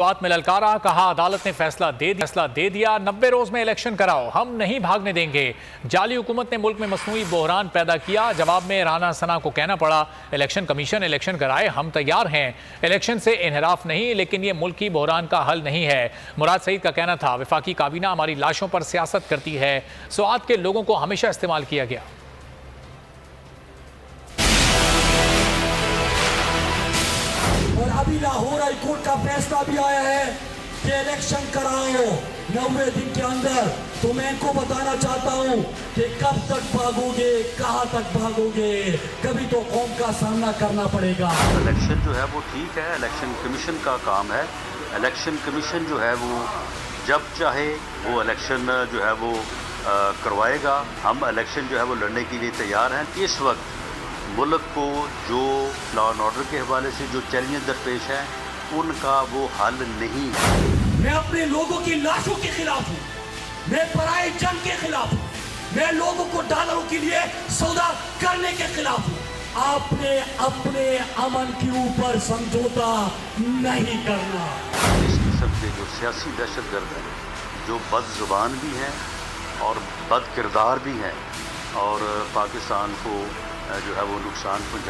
बात में ललकारा, कहा अदालत ने फैसला दे दिया 90 रोज में इलेक्शन कराओ, हम नहीं भागने देंगे। जाली हुकूमत ने मुल्क में मसनूई बहरान पैदा किया। जवाब में राना सना को कहना पड़ा, इलेक्शन कमीशन इलेक्शन कराए, हम तैयार हैं। इलेक्शन से इनहराफ नहीं, लेकिन ये मुल्क की बहरान का हल नहीं है। मुराद सईद का कहना था, वफाकी काबीना हमारी लाशों पर सियासत करती है। सुआत के लोगों को हमेशा इस्तेमाल किया गया। और अभी लाहौर हाई कोर्ट का फैसला भी आया है कि इलेक्शन कराओ 90 दिन के अंदर। तो मैं इनको बताना चाहता हूँ कि कब तक भागोगे, कहाँ तक भागोगे, कभी तो कौम का सामना करना पड़ेगा। इलेक्शन जो है वो ठीक है, इलेक्शन कमीशन का काम है। इलेक्शन कमीशन जो है वो जब चाहे वो इलेक्शन जो है वो करवाएगा। हम इलेक्शन जो है वो लड़ने के लिए तैयार हैं। इस वक्त मुल्क को जो लॉ एंड ऑर्डर के हवाले से जो चैलेंज दरपेश हैं, उनका वो हल नहीं है। मैं अपने लोगों की लाशों के खिलाफ हूँ, मैं पराए जंग के खिलाफ हूँ, मैं लोगों को डॉलरों के लिए सौदा करने के खिलाफ हूँ। आपने अपने अमन के ऊपर समझौता नहीं करना। इस किस्म के जो सियासी दहशतगर्द हैं, जो बदजुबान भी हैं और बद किरदार भी हैं और पाकिस्तान को जो है वो नुकसान पहुंचाने